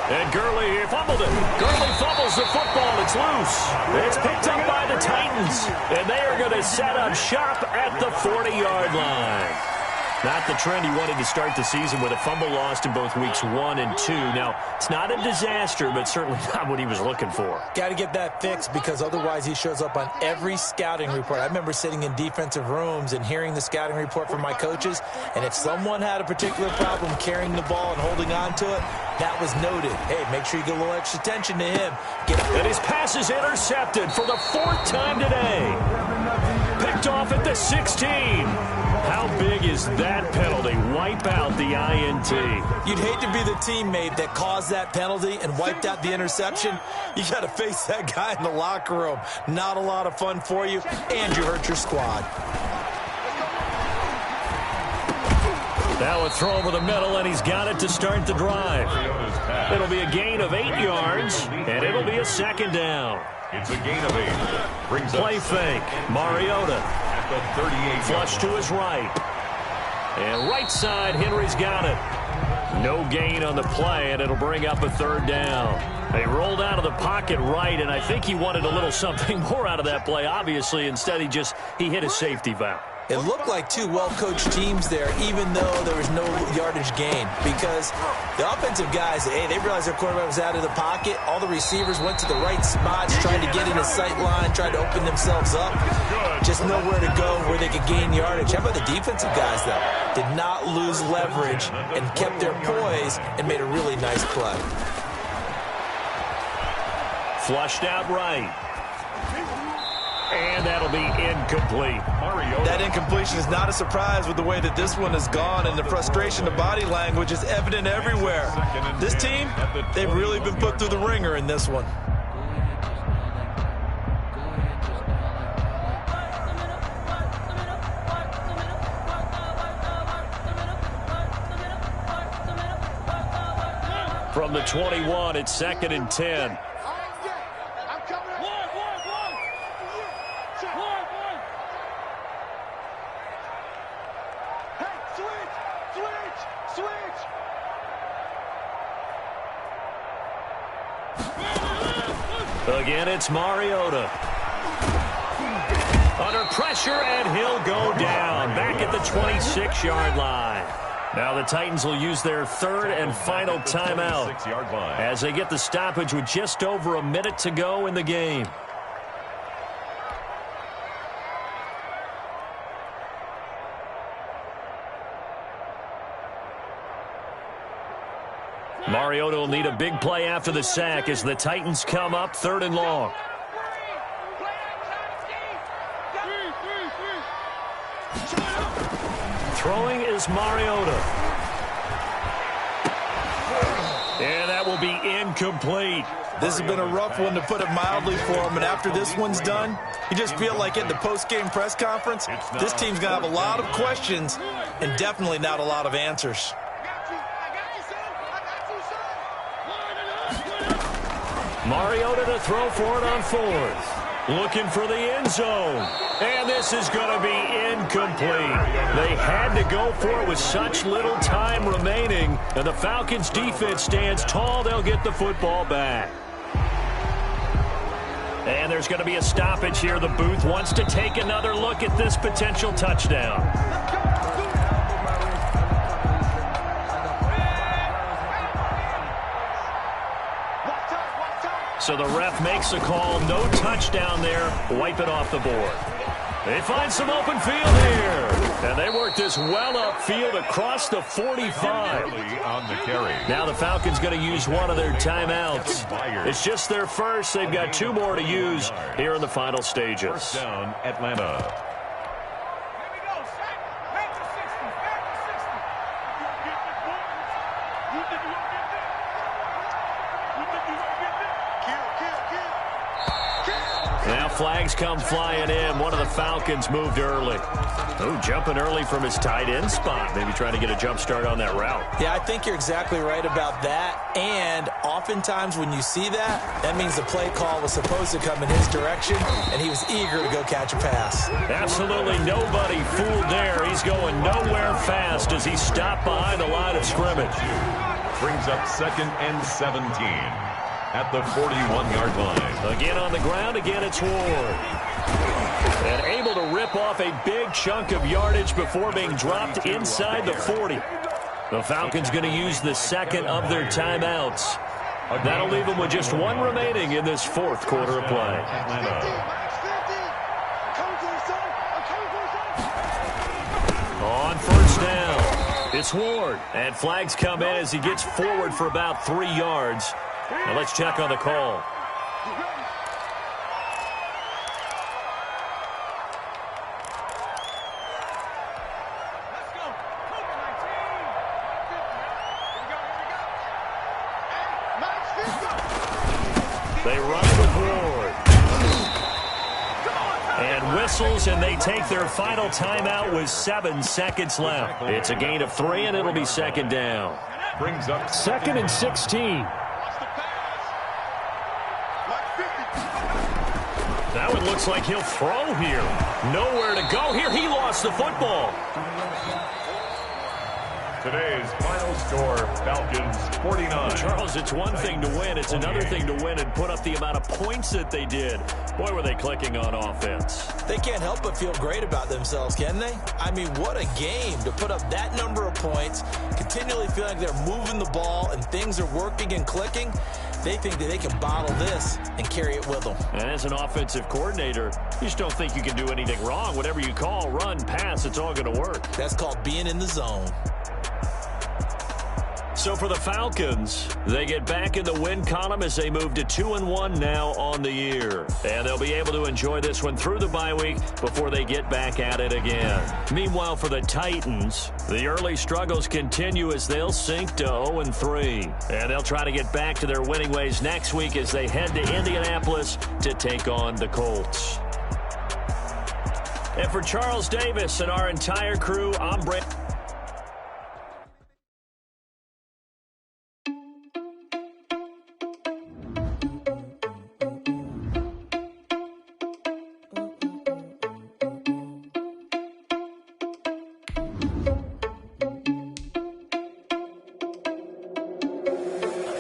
And Gurley fumbled it. Gurley fumbles the football. It's loose. It's picked up by the Titans. And they are going to set up shop at the 40-yard line. Not the trend he wanted to start the season with a fumble lost in both weeks 1 and 2. Now, it's not a disaster, but certainly not what he was looking for. Got to get that fixed because otherwise he shows up on every scouting report. I remember sitting in defensive rooms and hearing the scouting report from my coaches, and if someone had a particular problem carrying the ball and holding on to it, that was noted. Hey, make sure you get a little extra attention to him. And his pass is intercepted for the 4th time today. Picked off at the 16. How big is that penalty? Wipe out the INT. You'd hate to be the teammate that caused that penalty and wiped out the interception. You got to face that guy in the locker room. Not a lot of fun for you, and you hurt your squad. Now a throw over the middle, and he's got it to start the drive. It'll be a gain of 8 yards, and it'll be a 2nd down. It's a gain of 8. Brings up play fake. Mariota. The 38. Flush to his right. And right side, Henry's got it. No gain on the play, and it'll bring up a 3rd down. They rolled out of the pocket right, and I think he wanted a little something more out of that play. Obviously, instead he hit a safety valve. It looked like two well-coached teams there, even though there was no yardage gain. Because the offensive guys, hey, they realized their quarterback was out of the pocket. All the receivers went to the right spots, tried to get in the sight line, tried to open themselves up. Just nowhere to go where they could gain yardage. How about the defensive guys, though? Did not lose leverage and kept their poise and made a really nice play. Flushed out right. And that'll be incomplete. That incompletion is not a surprise with the way that this one has gone, and the frustration, the body language is evident everywhere. This team, they've really been put through the ringer in this one. From the 21, it's 2nd and 10. Again, it's Mariota. Under pressure, and he'll go down. Back at the 26-yard line. Now the Titans will use their third and final timeout as they get the stoppage with just over a minute to go in the game. Mariota will need a big play after the sack as the Titans come up 3rd and long. Throwing is Mariota. And that will be incomplete. This has been a rough one, to put it mildly, for him. And after this one's done, you just feel like in the post-game press conference, this team's going to have a lot of questions and definitely not a lot of answers. Mariota to throw for it on 4th. Looking for the end zone. And this is going to be incomplete. They had to go for it with such little time remaining. And the Falcons' defense stands tall. They'll get the football back. And there's going to be a stoppage here. The booth wants to take another look at this potential touchdown. So the ref makes a call. No touchdown there. Wipe it off the board. They find some open field here. And they work this well upfield across the 45. On the carry. Now the Falcons going to use one of their timeouts. It's just their first. They've got 2 more to use here in the final stages. First down, Atlanta. Now flags come flying in. One of the Falcons moved early. Oh, jumping early from his tight end spot. Maybe trying to get a jump start on that route. Yeah, I think you're exactly right about that. And oftentimes when you see that, that means the play call was supposed to come in his direction, and he was eager to go catch a pass. Absolutely nobody fooled there. He's going nowhere fast as he stopped behind the line of scrimmage. Brings up 2nd and 17. At the 41-yard line. Again on the ground, again it's Ward. And able to rip off a big chunk of yardage before being dropped inside the 40. The Falcons going to use the second of their timeouts. That'll leave them with just 1 remaining in this 4th quarter of play. On 1st down, it's Ward. And flags come in as he gets forward for about 3 yards. Now let's check on the call. They run with Ward. And whistles, and they take their final timeout with 7 seconds left. It's a gain of 3, and it'll be 2nd down. Brings up 2nd and 16. Now it looks like he'll throw here. Nowhere to go here. He lost the football. Today's final score, Falcons 49. Charles, it's one thing to win. It's another thing to win and put up the amount of points that they did. Boy, were they clicking on offense. They can't help but feel great about themselves, can they? I mean, what a game to put up that number of points, continually feeling like they're moving the ball and things are working and clicking. They think that they can bottle this and carry it with them. And as an offensive coordinator, you just don't think you can do anything wrong. Whatever you call, run, pass, it's all going to work. That's called being in the zone. So for the Falcons, they get back in the win column as they move to 2-1 now on the year. And they'll be able to enjoy this one through the bye week before they get back at it again. Meanwhile, for the Titans, the early struggles continue as they'll sink to 0-3. And they'll try to get back to their winning ways next week as they head to Indianapolis to take on the Colts. And for Charles Davis and our entire crew, I'm Brent.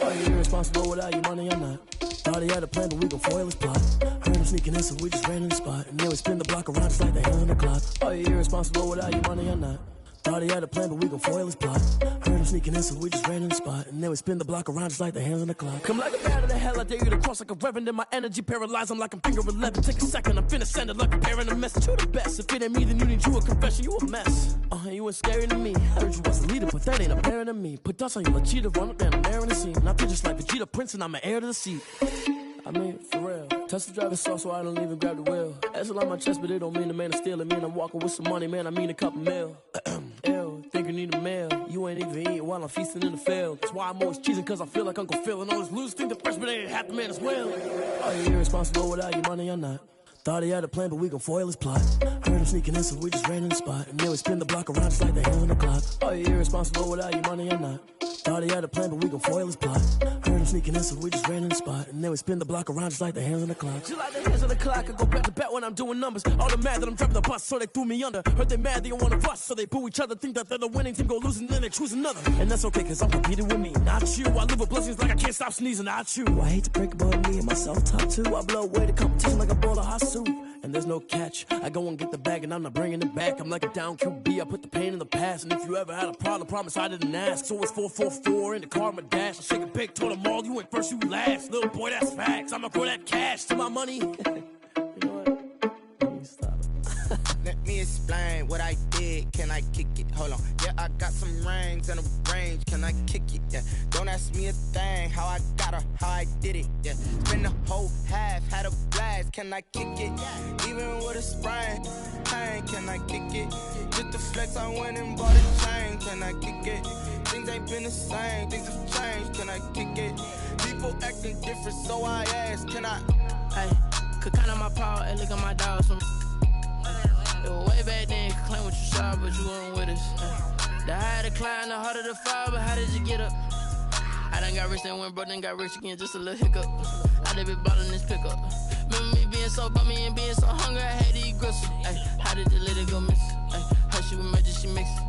Are you responsible without your money or not? Thought he had a plan, but we gon' foil his plot. Heard him sneaking in, so we just ran in the spot. And then we spin the block around just like the hand on the clock. Are you irresponsible without your money or not? Thought he had a plan, but we gon' foil his plot. Heard him sneaking in, so we just ran in the spot. And then we spin the block around just like the hands on the clock. Come like a bat of the hell, I dare you to cross like a reverend. And my energy paralyzed, I'm like I'm finger 11. Take a second, I'm finna send it like a parent a message. You the best, if it ain't me, then you need you a confession. You a mess, you ain't scary to me. Heard you was a leader, but that ain't apparent to me. Put dust on you, Cheetah, run up down the air in the scene. And I feel just like Vegeta Prince, and I'm an heir to the seat. I mean, for real. Touch the driver's sauce so I don't even grab the wheel. That's on my chest, but it don't mean the man is stealing. Mean I'm walking with some money, man, I mean a couple mil. Ew, think you need a meal. You ain't even eating while I'm feasting in the field. That's why I'm always cheesing, cause I feel like Uncle Phil. And all those losers think the freshman ain't half the man as well. Are you irresponsible without your money or not? Thought he had a plan, but we gon' foil his plot. Heard him sneaking in, so we just ran in the spot. And then we spin the block around just like the hand on the clock. Are you irresponsible without your money or not? Thought he had a plan, but we gon' foil his plot. Heard him sneaking in, so we just ran in the spot. And then we spin the block around just like the hands on the clock. Just like the hands on the clock, I go back to back when I'm doing numbers. All the mad that I'm driving the bus, so they threw me under. Heard they mad, they don't wanna bust, so they boo each other. Think that they're the winning team, go losing, then they choose another. And that's okay, cause I'm competing with me, not you. I live with blessings like I can't stop sneezing, not you. I hate to break about me and my self-talk too. I blow away the competition like a bowl of hot soup. And there's no catch. I go and get the bag and I'm not bringing it back. I'm like a down QB, I put the pain in the past. And if you ever had a problem, promise I didn't ask. So it's 444 in the car, my dash. I shake a big, told them all, you ain't first, you last. Little boy, that's facts. I'ma throw that cash to my money. You know what? Let me stop. Let me explain what I did. Can I kick it? Hold on. Yeah, I got some rings and a range. Can I kick it? Yeah. Don't ask me a thing. How I got her, how I did it. Yeah. Spend the whole half, had a blast. Can I kick it? Even with a sprain. Pain, can I kick it? Just the flex, I went and bought a chain. Can I kick it? Things ain't been the same. Things have changed. Can I kick it? People acting different, so I ask. Can I? Hey, could count on my power and look at my dogs from. It was way back then, could claim what you saw, but you weren't with us. The higher the climb, the harder the fall, but how did you get up? I done got rich, then went broke, then got rich again, just a little hiccup. I done been ballin' this pickup. Remember me being so bummy and being so hungry, I had to eat gristle. Ay, how did you let it go miss? Ay, how she was magic, she mixed.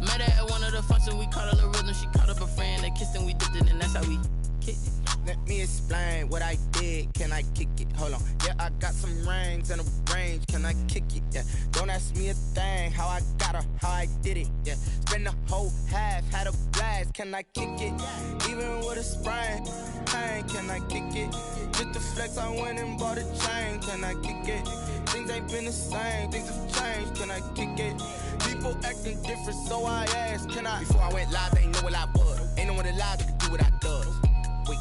Met her at one of the functions, we caught a little rhythm, she caught up a friend, they kissed and we dipped it, and that's how we kicked it. Let me explain what I did. Can I kick it? Hold on. Yeah, I got some rings and a range. Can I kick it? Yeah. Don't ask me a thing. How I got her, how I did it. Yeah. Spend the whole half, had a blast. Can I kick it? Even with a sprain. Pain, can I kick it? Just the flex, I went and bought a chain. Can I kick it? Things ain't been the same. Things have changed. Can I kick it? People acting different, so I asked. Can I? Before I went live, they ain't know what I was. Ain't no one alive that could do what I does. Wait.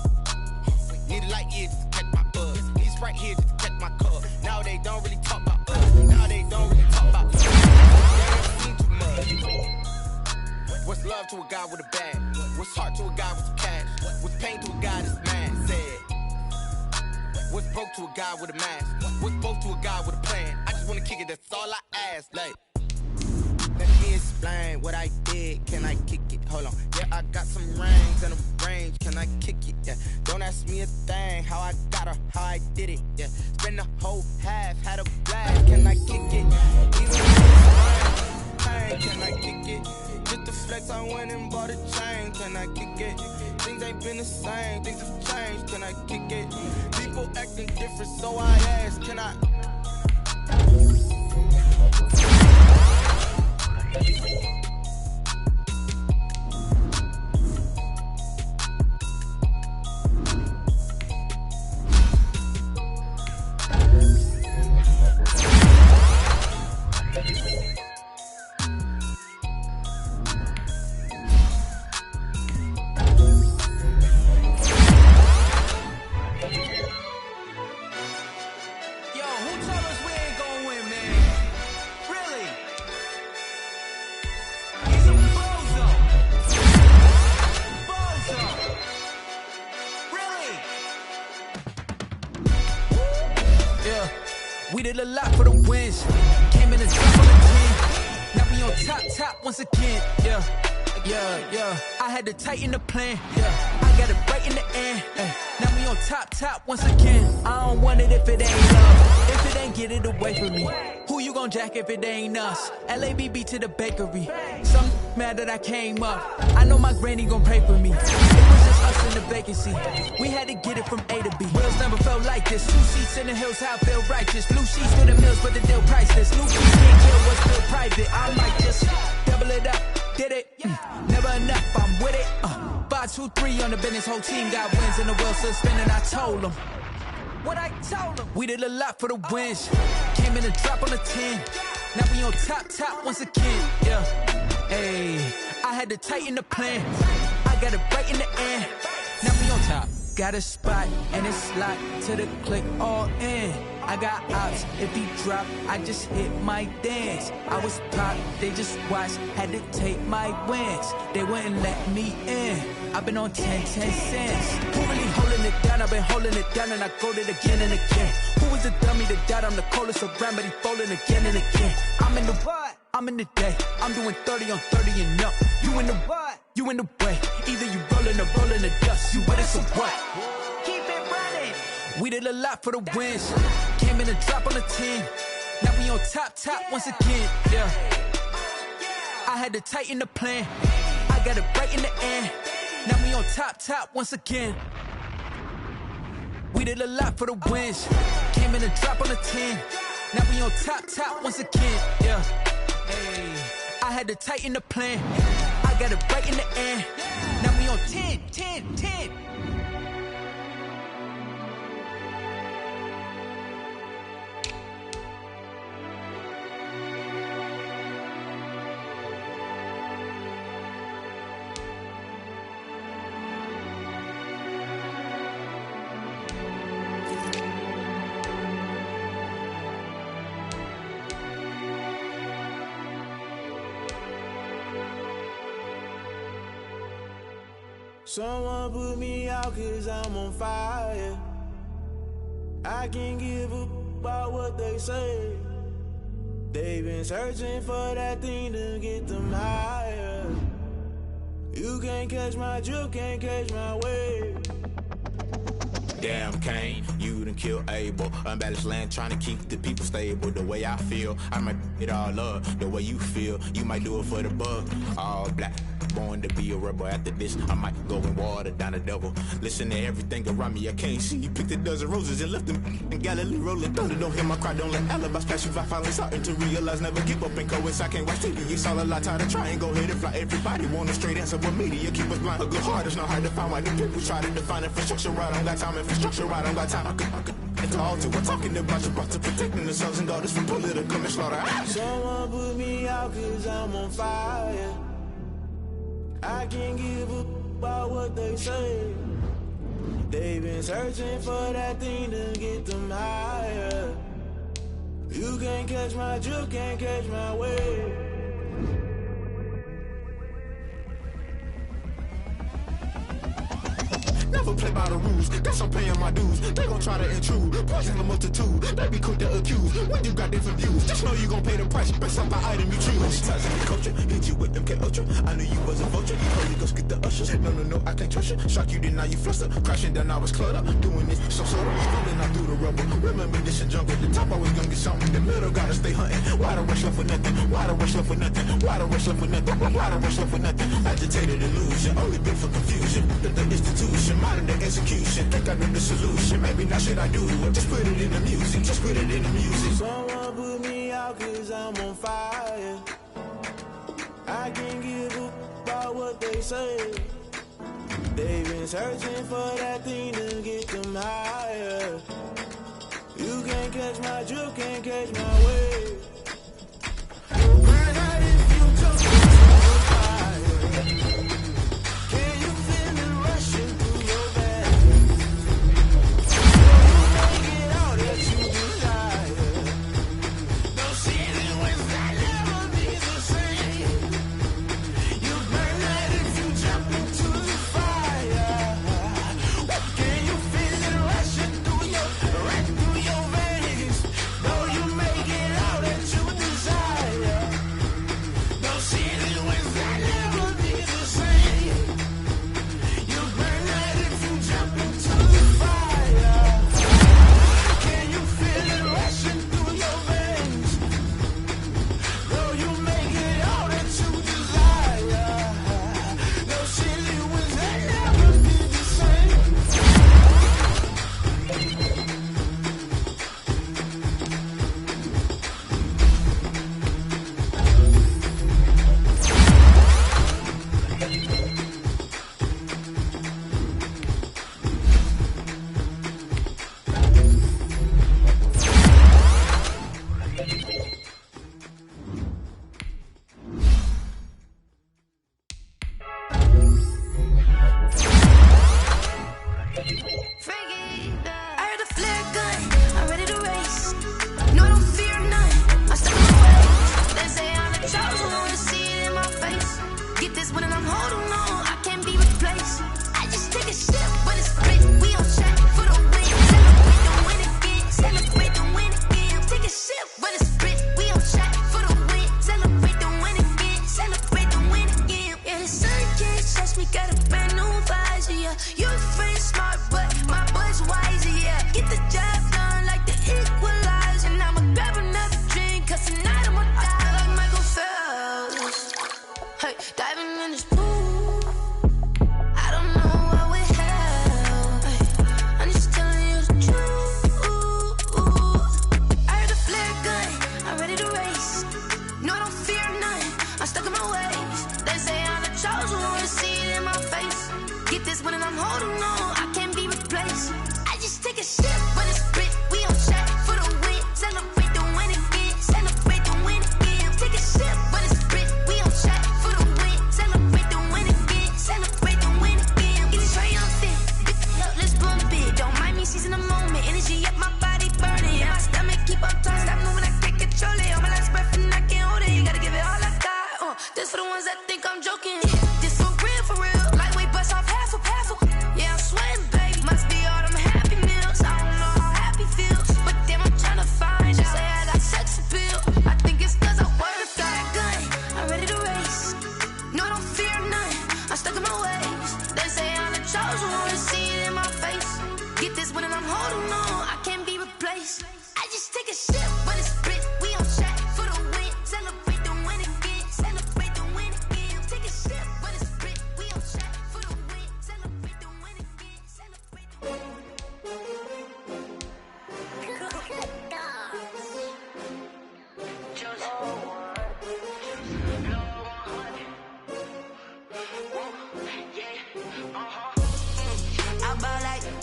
Need a light here just to catch my buzz. Need Sprite here just to catch my cup. Now they don't really talk about us. Now they don't really talk about us. They ain't seen too much. What's love to a guy with a bag? What's heart to a guy with some cash? What's pain to a guy that's mad? Said. What's broke to a guy with a mask? What's broke to a guy with a plan? I just wanna kick it, that's all I ask. Like, let me explain what I did. Can I kick it? Hold on. Yeah, I got some rings and a range. Can I kick it? Yeah. Don't ask me a thing. How I got her, how I did it. Yeah. Spend the whole half, had a blast. Can I kick it? Even with pain, can I kick it? Just the flex, I went and bought a chain. Can I kick it? Things ain't been the same. Things have changed. Can I kick it? People acting different, so I ask. Can I? We did a lot for the wins. Came in the top on the team. Now we on top once again. Yeah. I had to tighten the plan. Yeah. I got it right in the end. Now we on top once again. I don't want it if it ain't love. If it ain't, get it away from me. Who you gon' jack if it ain't us? LABB to the bakery. Some mad that I came up. I know my granny gon' pray for me. It was just us in the vacancy. We had to get it from A to B. Wheels never felt like this. 2 seats in the hills, how I feel righteous. Blue sheets for the meals, but the deal priceless. New piece can't kill what's still private. I might just double it up. Did it? Never enough, I'm with it. 5, 2, 3 on the business. Whole team got wins and the wheels still spinning. I told them what I told them. We did a lot for the wins. Came in a drop on the 10. Now we on top once again. Yeah. Hey, I had to tighten the plan. I got it right in the end. Now we on top. Got a spot and it's locked to the click all in. I got ops, if he drop, I just hit my dance. I was pop, they just watched, had to take my wins. They wouldn't let me in. I've been on 10 cents. Who really holding it down? I've been holding it down and I go it again and again. Who was the dummy to doubt? I'm the coldest around, but he folding again and again. I'm in the what? I'm in the day. I'm doing 30 on 30 and up. You in the what? You in the way. Either you rolling or rolling the dust. You with us or what? Keep it running. We did a lot for the wins. Came in a drop on the 10. Now we on top once again. Yeah. I had to tighten the plan. I got it right in the end. Now we on top once again. We did a lot for the wins. Came in a drop on the 10. Now we on top once again. Yeah. Hey, I had to tighten the plan. I got it right in the end. Now we on 10. Someone put me out 'cause I'm on fire. I can't give a about what they say. They've been searching for that thing to get them higher. You can't catch my drift, can't catch my wave. Damn, Kane, you done killed Abel. Unbalanced land, trying to keep the people stable. The way I feel, I might it all up. The way you feel, you might do it for the buck. All black, born to be a rebel. After this, I might go and water down the devil. Listen to everything around me, I can't see. You picked a dozen roses and left them in Galilee rolling thunder. Don't hear my cry, don't let alibis pass you. I finally starting to realize, never give up and coincide. Can't watch TV, it's all a lot. Tired of trying, go ahead and fly. Everybody want a straight answer, but media keep us blind. A good heart is not hard to find. Why the people try to define infrastructure right? I don't got time, infrastructure right, I don't got time. I could into altar. We're talking about you, brought to protecting the sons and daughters from political and slaughter. Someone put me out 'cause I'm on fire. I can't give a about what they say. They've been searching for that thing to get them higher. You can't catch my drift, can't catch my wave. Never play by the rules, guess I'm paying my dues. They gon' try to intrude, poison the multitude. They be quick to accuse, when you got different views. Just know you gon' pay the price, based off the item you choose. Ties in the culture, hit you with them K-Ultra. I knew you was a vulture, holy ghost get the ushers. No, I can't trust you. Shock you, then now you fluster. Crashing down, I was cluttered. Doing this, so sort of scrolling out through the rubble. Remember this in jungle, the top I was gonna get something. The middle gotta stay hunting. Why the rush left for nothing? Why the rush left for nothing? Why the rush left for nothing? Why the rush left for nothing? Agitated illusion, only been for confusion. The institution, modern day execution. Think I know the solution. Maybe not should I do it? Just put it in the music. Just put it in the music. Someone put me out 'cause I'm on fire. I can't give a about what they say. They've been searching for that thing to get them higher. You can't catch my drift, can't catch my wave. I'm holding on, I can't be replaced. I just take a sip, but it's split. We on track for the win. Celebrate the win again. Celebrate the win again. Take a sip, but it's split. We on track for the win. Celebrate the win again. Celebrate the win again. Get it triumphant. Let's bump it. Don't mind me seizing the moment. Energy up my body burning. Yeah, my stomach keep up tight. Stop moving, I can't control it. On my last breath and I can't hold it. You gotta give it all I got. This for the ones that think I'm joking. This for real, for real. Lightweight bust off half a. Yeah, I'm sweating, baby. Must be all them happy meals. I don't know how happy feels, but damn, I'm trying to find out. Say I got sex appeal. I think it's cause I wear the flag gun. I'm ready to race. No, I don't fear none. I'm stuck in my ways. They say I'm the chosen one. See it in my face. Get this one and I'm holding on. I can't be replaced. I just take a sip, but it's split. We on track for the win. Celebrate the win again. Celebrate the win again. Take a sip, but it's split. We on track for the win. Celebrate the win again. Celebrate the win.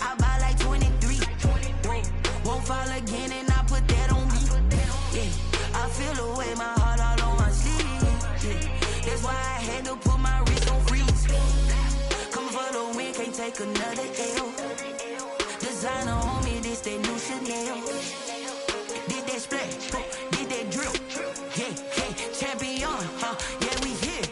I buy like 23. Won't fall again and I put that on me. Yeah, I feel the way my heart all on my sleeve. Yeah, that's why I had to put my wrist on freeze. Coming for the win, can't take another L. Designer on me, this that new Chanel. Did that splash, did that drill. Yeah, champion, yeah, we here.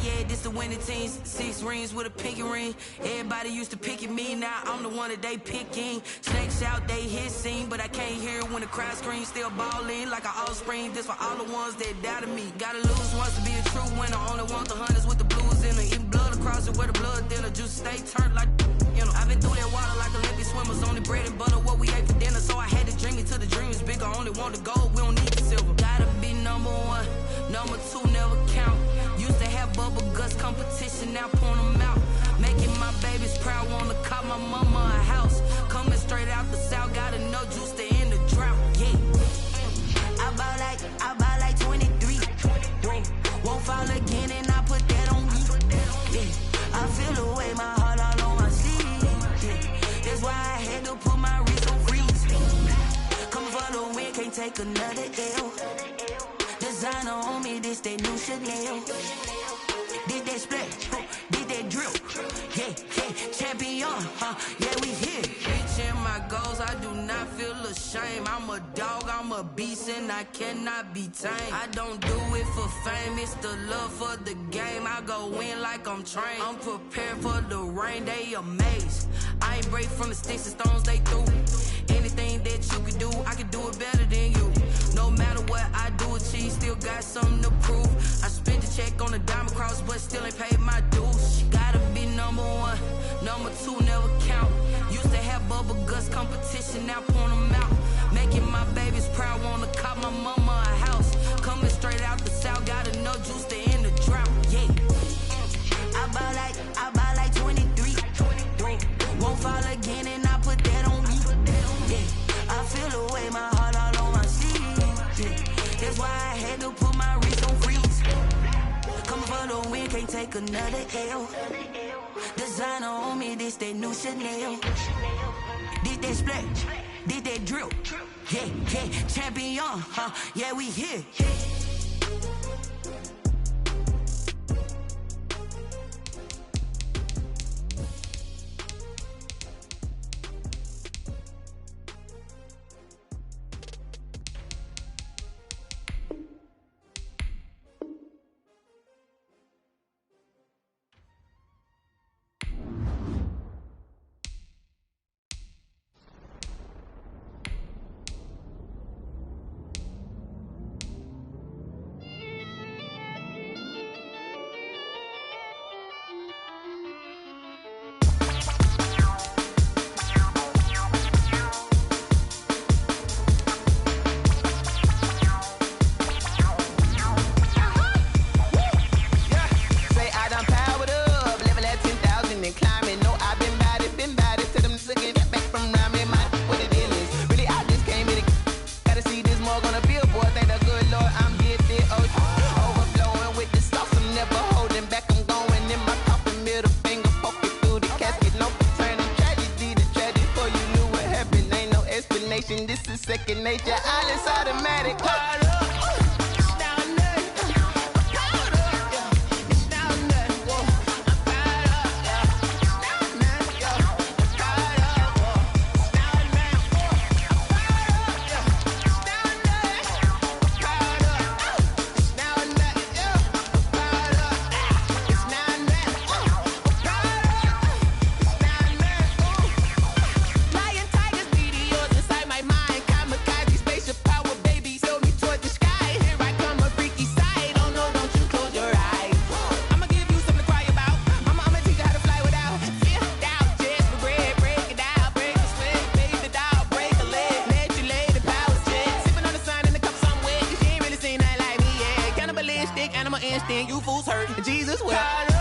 Yeah, this the winning team. 6 rings with a pinky ring. Everybody used to pick at me, now I'm the one that they picking. Snakes out, they hit scene, but I can't hear when the crowd screams. Still balling like an offspring. This for all the ones that doubted me. Gotta lose once to be a true winner. Only want the hunters with the blues in them. Eating blood across it where the blood thinner. Juice stay turned like, you know. I've been through that water like Olympic swimmers. Only bread and butter, what we ate for dinner. So I had to dream it till the dream is bigger. Only want the gold, we don't need the silver. Gotta be number 1, number 2 never count. Used to have bubble guts competition, now point them out. Making my babies proud, wanna cop my mama a house. Coming straight out the south, got enough juice to end the drought. Yeah, I buy like 23. Won't fall again and I put that on me. Yeah, I feel the way my heart all on my sleeve. Yeah, that's why I had to put my wrist on freeze. Coming for the win, can't take another L. Designer on me, this that new Chanel. Did that splash, did that drill. Yeah, champion, yeah, we here. Reaching my goals, I do not feel ashamed. I'm a dog, I'm a beast, and I cannot be tamed. I don't do it for fame, it's the love for the game. I go in like I'm trained. I'm prepared for the rain, they amazed. I ain't break from the sticks and stones they threw. Anything that you can do, I can do it better than you. No matter what I do, achieve, still got something to prove. I spent the check on the diamond cross, but still ain't paid my dues. Gotta be number 1, number 2 never count. Used to have bubble guts competition, now point them out. Making my babies proud, wanna cop my mama a house. Coming straight out the south, got enough juice to end the drought. Yeah, I buy like 23. Won't fall again and I put that on me. Yeah, I feel the way my heart all on my sleeve. Yeah, that's why I had to put my wrist on freeze. Coming for the win, can't take another L. Designer on me, this that new Chanel. Did that splash, did that drill. Yeah, champion, yeah, we here. this is second nature. All is automatic. Animal instinct, you fools hurt. Jesus, well.